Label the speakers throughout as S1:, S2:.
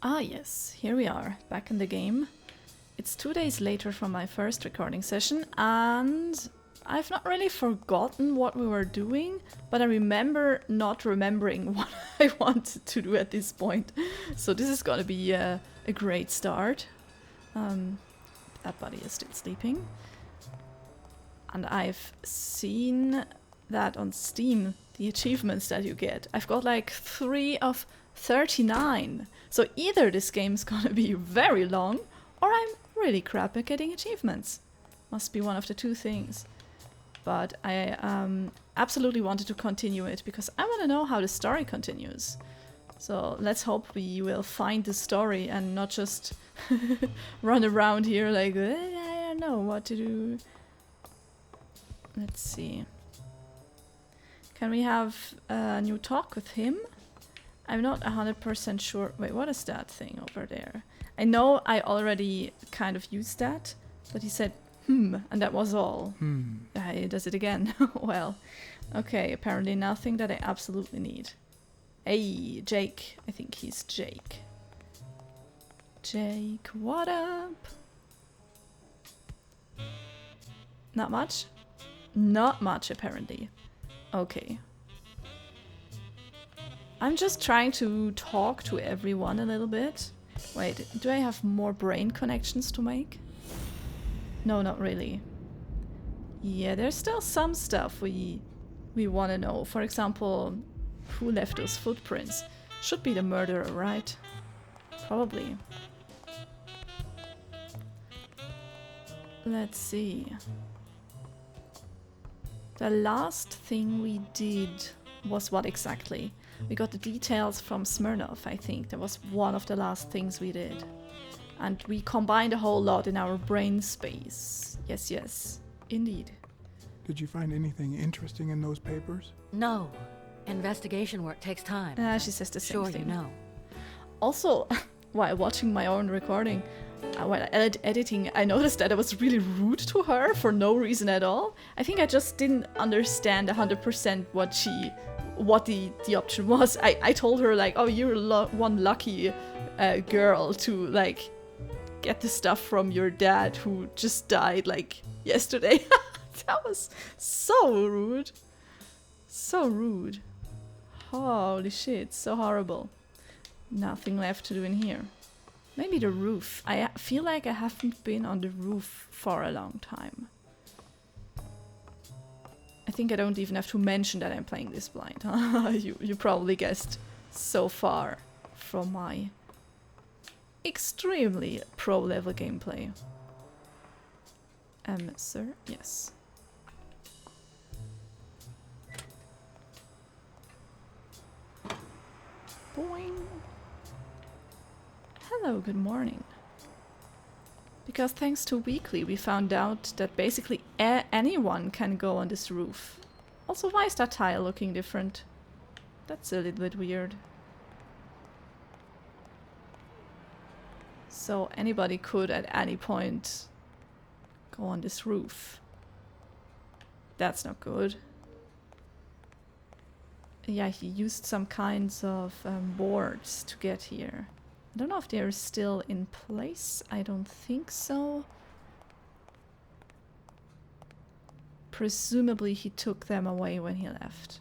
S1: Ah yes, here we are, back in the game. It's 2 days later from my first recording session, and I've not really forgotten what we were doing, but I remember not remembering what I wanted to do at this point. So this is gonna be a great start. That buddy is still sleeping. And I've seen that on Steam, the achievements that you get. I've got like 3 of 39. So either this game's gonna be very long, or I'm really crap at getting achievements. Must be one of the two things. But I absolutely wanted to continue it because I want to know how the story continues. So let's hope we will find the story and not just run around here like, I don't know what to do. Let's see. Can we have a new talk with him? I'm not 100% sure. Wait, what is that thing over there? I know I already kind of used that, but he said, and that was all. He does it again. Well, okay, apparently nothing that I absolutely need. Hey, Jake. I think he's Jake. Jake, what up? Not much? Not much, apparently. Okay. I'm just trying to talk to everyone a little bit. Wait, do I have more brain connections to make? No, not really. Yeah, there's still some stuff we want to know. For example, who left those footprints? Should be the murderer, right? Probably. Let's see. The last thing we did was what exactly? We got the details from Smirnov, I think. That was one of the last things we did. And we combined a whole lot in our brain space. Yes, yes, indeed.
S2: Did you find anything interesting in those papers?
S3: No. Investigation work takes time.
S1: She says the same
S3: Sure,
S1: thing.
S3: you know.
S1: Also, while watching my own recording, while editing, I noticed that I was really rude to her for no reason at all. I think I just didn't understand 100% what the option was. I told her like, oh, you're one lucky girl to like get the stuff from your dad who just died like yesterday. That was so rude. So rude. Holy shit, so horrible. Nothing left to do in here. Maybe the roof. I feel like I haven't been on the roof for a long time. I think I don't even have to mention that I'm playing this blind. You probably guessed so far from my extremely pro-level gameplay. Sir? Yes. Boing. Hello, good morning. Because thanks to Weekly, we found out that basically anyone can go on this roof. Also, why is that tile looking different? That's a little bit weird. So anybody could at any point go on this roof. That's not good. Yeah, he used some kinds of boards to get here. I don't know if they're still in place. I don't think so. Presumably he took them away when he left.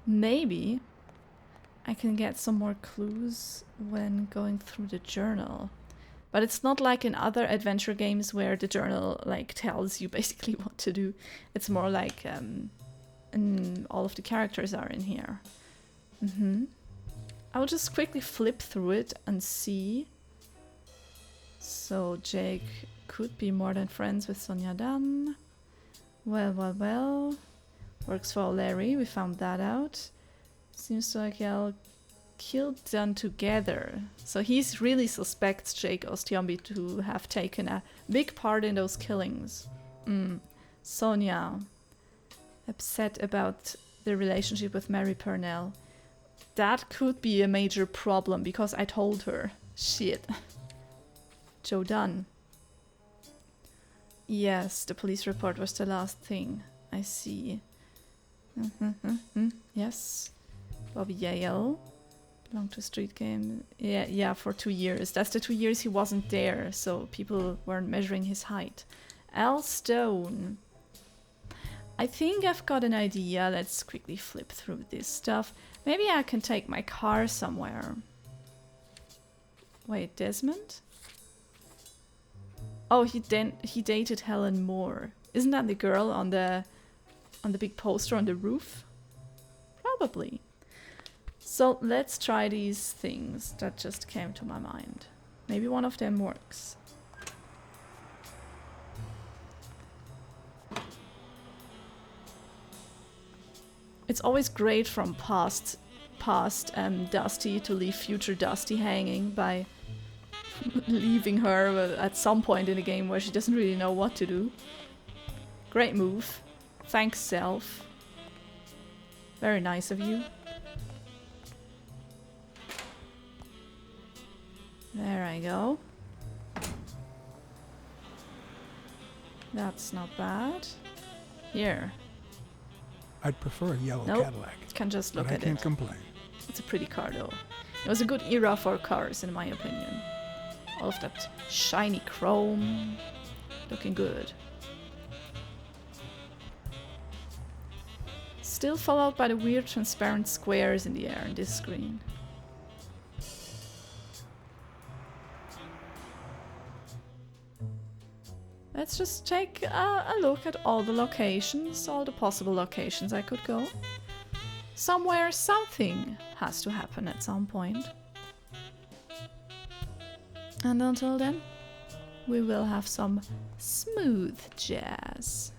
S1: Maybe I can get some more clues when going through the journal. But it's not like in other adventure games where the journal like tells you basically what to do. It's more like and all of the characters are in here. I'll just quickly flip through it and see. So Jake could be more than friends with Sonia Dan. Well. Works for Larry, we found that out. Seems like y'all killed them together. So he really suspects Jake Ostiombi to have taken a big part in those killings. Sonia. Upset about the relationship with Mary Purnell. That could be a major problem because I told her. Shit. Joe Dunn. Yes, the police report was the last thing. I see. Yes. Bobby Yale. Belonged to Street Game. Yeah, for 2 years. That's the 2 years he wasn't there, so people weren't measuring his height. Al Stone. I think I've got an idea. Let's quickly flip through this stuff. Maybe I can take my car somewhere. Wait, Desmond? Oh, he dated Helen Moore. Isn't that the girl on the big poster on the roof? Probably. So let's try these things that just came to my mind. Maybe one of them works. It's always great from past Dusty to leave future Dusty hanging by leaving her at some point in the game where she doesn't really know what to do. Great move. Thanks, self. Very nice of you. There I go. That's not bad. Here.
S2: I'd prefer a yellow
S1: Nope.
S2: Cadillac.
S1: Can just look
S2: but I
S1: at
S2: can't
S1: it.
S2: complain.
S1: It's a pretty car though. It was a good era for cars in my opinion. All of that shiny chrome. Looking good. Still followed by the weird transparent squares in the air in this screen. Let's just take a look at all the locations, all the possible locations I could go. Somewhere something has to happen at some point. And until then, we will have some smooth jazz.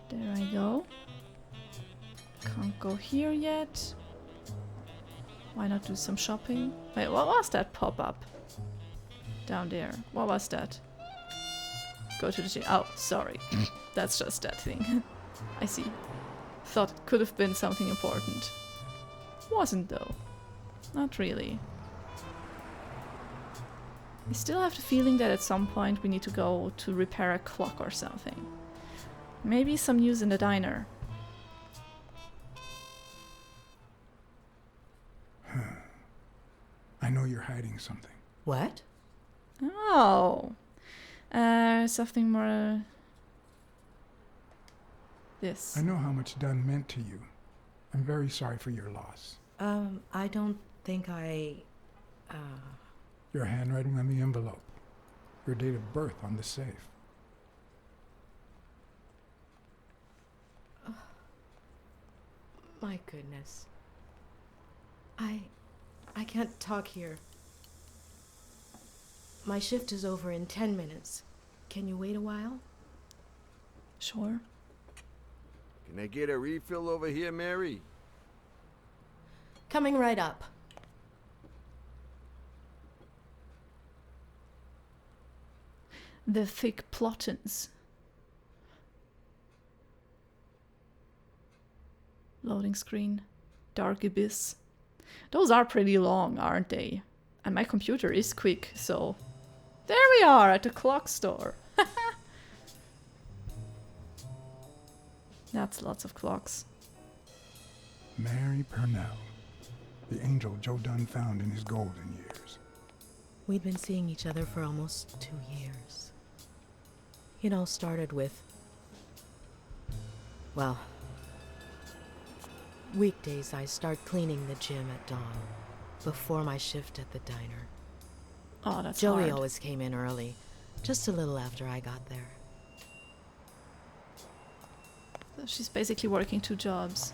S1: There I go. Can't go here yet. Why not do some shopping? Wait, what was that pop-up? Down there. What was that? Go to the gym. Oh, sorry. That's just that thing. I see. Thought it could have been something important. Wasn't though. Not really. I still have the feeling that at some point we need to go to repair a clock or something. Maybe some news in the diner.
S2: I know you're hiding something.
S3: What?
S1: Oh. Something more... this.
S2: I know how much Dunn meant to you. I'm very sorry for your loss.
S3: I don't think I...
S2: Your handwriting on the envelope. Your date of birth on the safe.
S4: My goodness. I can't talk here. My shift is over in 10 minutes. Can you wait a while?
S1: Sure.
S5: Can I get a refill over here, Mary?
S4: Coming right up.
S1: The thick plottins. Loading screen. Dark abyss. Those are pretty long, aren't they? And my computer is quick, so... There we are at the clock store. That's lots of clocks.
S2: Mary Purnell. The angel Joe Dunn found in his golden years.
S4: We'd been seeing each other for almost 2 years. It all started with... well... weekdays I start cleaning the gym at dawn, before my shift at the diner.
S1: Oh, that's
S4: Joey
S1: hard.
S4: always came in early, just a little after I got there.
S1: So she's basically working 2 jobs.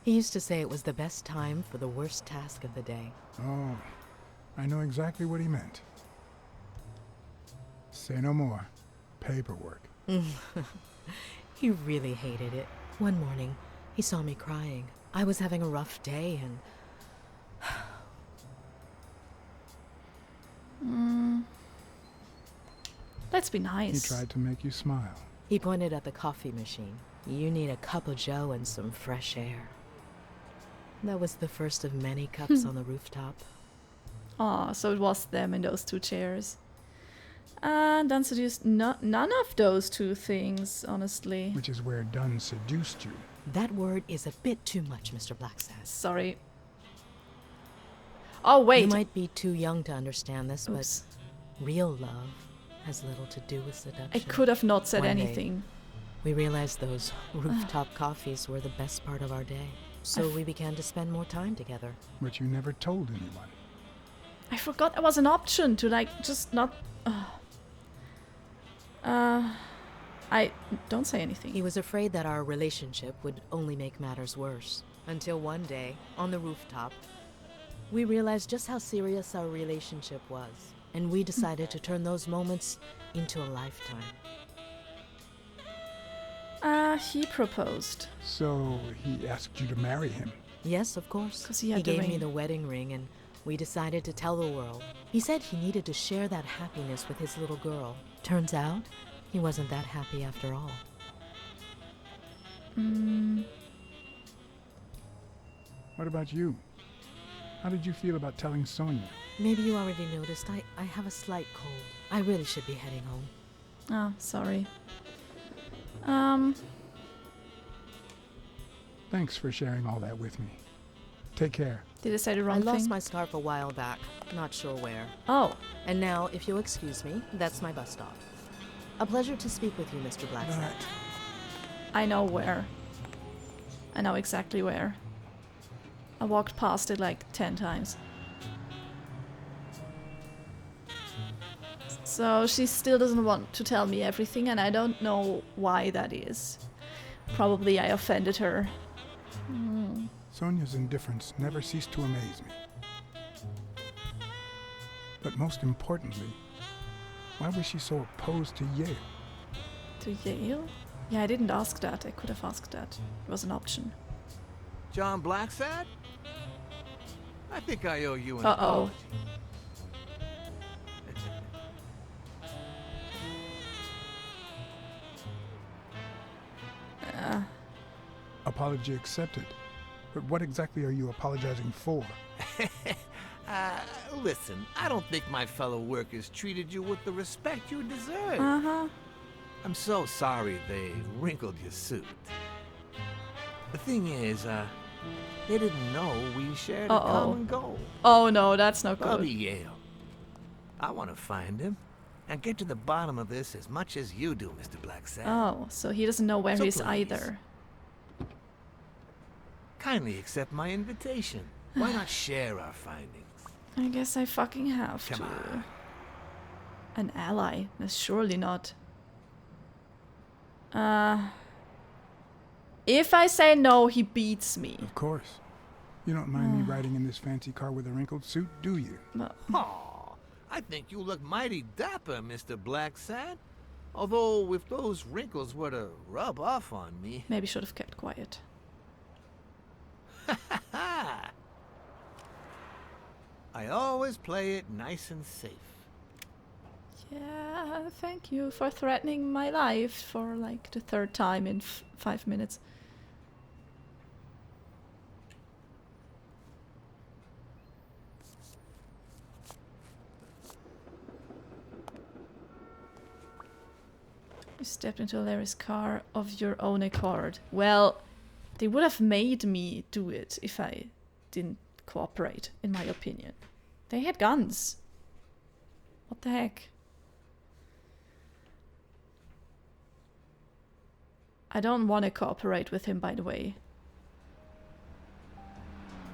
S4: He used to say it was the best time for the worst task of the day.
S2: Oh, I know exactly what he meant. Say no more. Paperwork.
S4: He really hated it. One morning, he saw me crying. I was having a rough day and...
S1: Let's be
S2: He
S1: nice.
S2: tried to make you smile.
S4: he pointed at the coffee machine. You need a cup of joe and some fresh air. That was the first of many cups on the rooftop.
S1: Aw, so it was them in those 2 chairs. And Dunn seduced none of those two things, honestly.
S2: Which is where Dunn seduced you.
S4: That word is a bit too much, Mr. Blacksad.
S1: Sorry. Oh, wait.
S4: You might be too young to understand this,
S1: Oops.
S4: but real love has little to do with seduction.
S1: I could have not said
S4: One day,
S1: anything.
S4: we realized those rooftop coffees were the best part of our day. So we began to spend more time together.
S2: But you never told anyone.
S1: I forgot there was an option to, like, just not... I don't say anything.
S4: He was afraid that our relationship would only make matters worse. Until one day, on the rooftop, we realized just how serious our relationship was. And we decided to turn those moments into a lifetime.
S1: He proposed.
S2: So he asked you to marry him.
S4: Yes, of course.
S1: 'Cause he had the
S4: gave me
S1: ring.
S4: the wedding ring, and we decided to tell the world. He said he needed to share that happiness with his little girl. Turns out, he wasn't that happy after all.
S2: What about you? How did you feel about telling Sonia?
S4: Maybe you already noticed, I have a slight cold. I really should be heading home.
S1: Oh, sorry.
S2: Thanks for sharing all that with me. Take care.
S1: Did I say the
S4: I
S1: wrong
S4: lost
S1: thing?
S4: my scarf a while back, not sure where.
S1: Oh,
S4: And now, if you'll excuse me, that's my bus stop. A pleasure to speak with you, Mr. Blacksad.
S1: I know where. I know exactly where. I walked past it like 10 times. So she still doesn't want to tell me everything, and I don't know why that is. Probably I offended her.
S2: Sonia's indifference never ceased to amaze me. But most importantly, why was she so opposed to Yale?
S1: To Yale? Yeah, I didn't ask that. I could have asked that. It was an option.
S5: John Blacksad? I think I owe you an
S1: Uh-oh.
S5: apology.
S2: Apology accepted. But what exactly are you apologizing for?
S5: Listen, I don't think my fellow workers treated you with the respect you deserve.
S1: Uh-huh.
S5: I'm so sorry they wrinkled your suit. The thing is, they didn't know we shared a common goal.
S1: Oh no, that's not
S5: Bobby
S1: good.
S5: Yale. I want to find him and get to the bottom of this as much as you do, Mr. Blacksad.
S1: Oh, so he doesn't know where
S5: So
S1: he is
S5: please.
S1: either.
S5: Kindly accept my invitation. Why not share our findings?
S1: I guess I fucking have
S5: Come
S1: to.
S5: on.
S1: An ally? That's surely not. If I say no, he beats me.
S2: Of course. You don't mind me riding in this fancy car with a wrinkled suit, do you?
S1: But
S5: Aw, I think you look mighty dapper, Mr. Blacksad. Although, if those wrinkles were to rub off on me...
S1: maybe should have kept quiet.
S5: I always play it nice and safe.
S1: Yeah, thank you for threatening my life for like the third time in 5 minutes. You stepped into Larry's car of your own accord. Well, they would have made me do it if I didn't cooperate, in my opinion. They had guns. What the heck? I don't want to cooperate with him, by the way.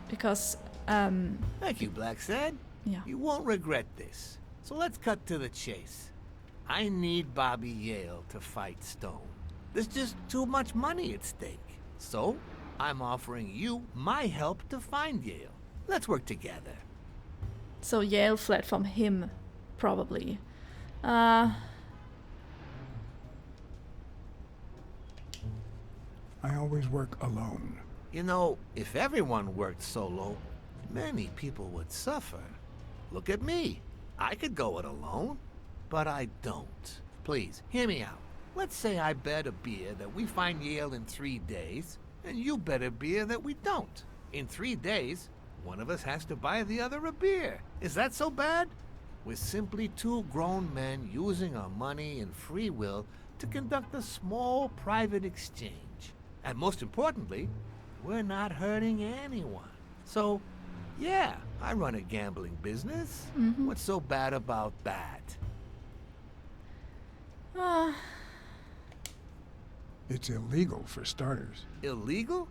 S1: Because,
S5: Thank you, Blacksad.
S1: yeah.
S5: You won't regret this. So let's cut to the chase. I need Bobby Yale to fight Stone. There's just too much money at stake. So, I'm offering you my help to find Yale. Let's work together.
S1: So Yale fled from him, probably. Uh,
S2: I always work alone.
S5: You know, if everyone worked solo, many people would suffer. Look at me. I could go it alone, but I don't. Please, hear me out. Let's say I bet a beer that we find Yale in 3 days, and you bet a beer that we don't. In 3 days, one of us has to buy the other a beer. Is that so bad? We're simply two grown men using our money and free will to conduct a small private exchange. And most importantly, we're not hurting anyone. So, yeah, I run a gambling business. What's so bad about that?
S2: It's illegal for starters.
S5: Illegal?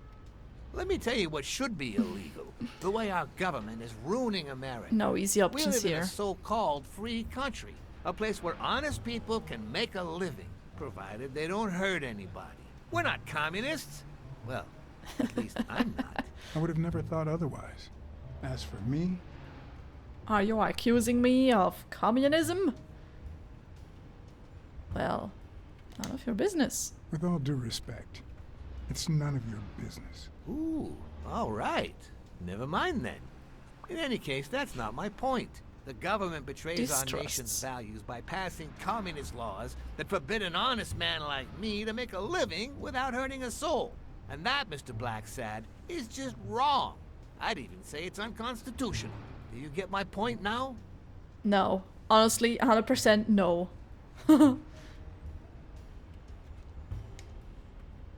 S5: Let me tell you what should be illegal. The way our government is ruining America.
S1: No easy
S5: We
S1: options
S5: live in
S1: here.
S5: a so-called free country. A place where honest people can make a living, provided they don't hurt anybody. We're not communists. Well, at least I'm not.
S2: I would have never thought otherwise. As for me,
S1: Are you accusing me of communism? Well, none of your business.
S2: with all due respect, it's none of your business.
S5: Ooh, all right. Never mind then. In any case, that's not my point. The government betrays our nation's
S1: Distrusts.
S5: values by passing communist laws that forbid an honest man like me to make a living without hurting a soul. And that, Mr. Blacksad, is just wrong. I'd even say it's unconstitutional. Do you get my point now?
S1: No. Honestly, 100% no.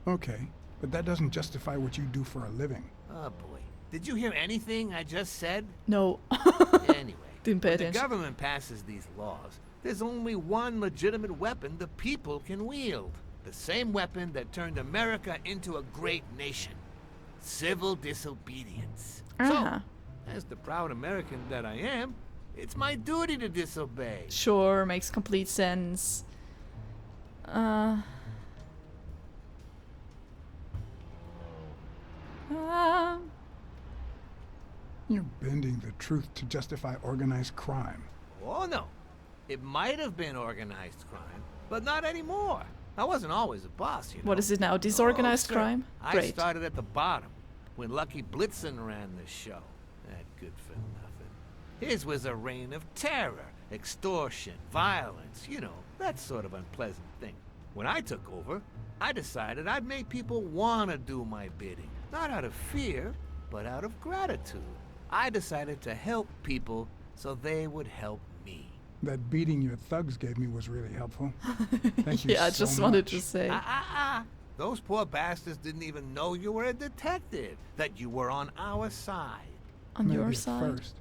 S2: Okay, but that doesn't justify what you do for a living.
S5: Oh boy. Did you hear anything I just said?
S1: No.
S5: Anyway,
S1: Didn't pay
S5: when the
S1: attention.
S5: government passes these laws, there's only one legitimate weapon the people can wield. The same weapon that turned America into a great nation. Civil disobedience.
S1: Uh-huh.
S5: So, as the proud American that I am, it's my duty to disobey.
S1: Sure, makes complete sense.
S2: You're bending the truth to justify organized crime.
S5: Oh no. It might have been organized crime, but not anymore. I wasn't always a boss, you know.
S1: What is it now? Disorganized
S5: sir.
S1: crime?
S5: I
S1: Great.
S5: started at the bottom, when Lucky Blitzen ran the show. That good for nothing. His was a reign of terror, extortion, violence, you know, that sort of unpleasant thing. When I took over, I decided I'd make people want to do my bidding. Not out of fear, but out of gratitude. I decided to help people so they would help me.
S2: That beating your thugs gave me was really helpful. Thank you
S1: Yeah, I
S2: so
S1: just wanted to
S2: much.
S1: say.
S5: Those poor bastards didn't even know you were a detective, that you were on our side.
S1: On
S2: Maybe
S1: your
S2: at
S1: side?
S2: first,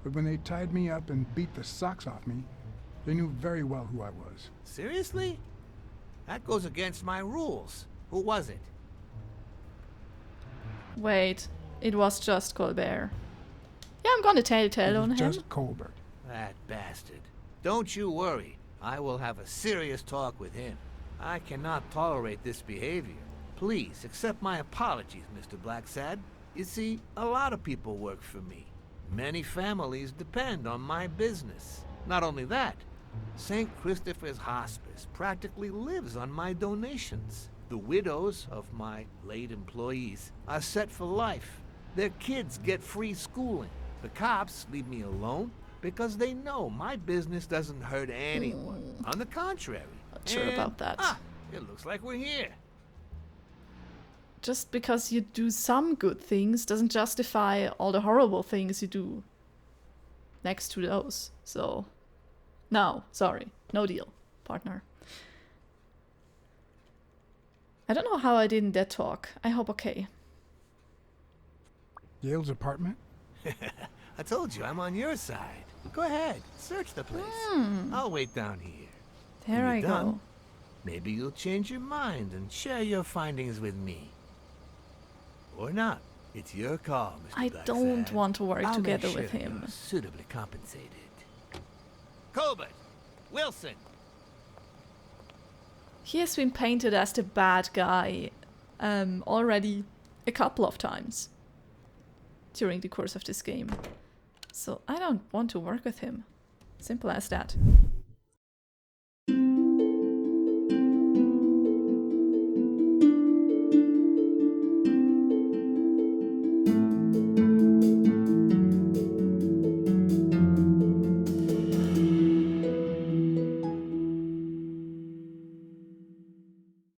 S2: but when they tied me up and beat the socks off me, they knew very well who I was.
S5: Seriously? That goes against my rules. Who was it?
S1: Wait, it was just Colbert. Yeah, I'm gonna tell
S2: It
S1: on
S2: was
S1: him.
S2: just Colbert.
S5: That bastard. Don't you worry. I will have a serious talk with him. I cannot tolerate this behavior. Please accept my apologies, Mr. Blacksad. You see, a lot of people work for me. Many families depend on my business. Not only that, St. Christopher's Hospice practically lives on my donations. The widows of my late employees are set for life. Their kids get free schooling. The cops leave me alone because they know my business doesn't hurt anyone. On the contrary.
S1: Not sure
S5: And,
S1: about that.
S5: It looks like we're here.
S1: Just because you do some good things doesn't justify all the horrible things you do next to those. So, no, sorry. No deal, partner. I don't know how I did in that talk. I hope okay.
S2: Yale's apartment?
S5: I told you, I'm on your side. Go ahead, search the place. I'll wait down here.
S1: There
S5: When
S1: I
S5: you're
S1: go.
S5: done, maybe you'll change your mind and share your findings with me. Or not. It's your call, Mr.
S1: I
S5: Blacksad.
S1: don't want to work
S5: I'll
S1: together
S5: make
S1: with
S5: sure
S1: him.
S5: you're suitably compensated. Colbert! Wilson!
S1: He has been painted as the bad guy already a couple of times during the course of this game. So I don't want to work with him. Simple as that.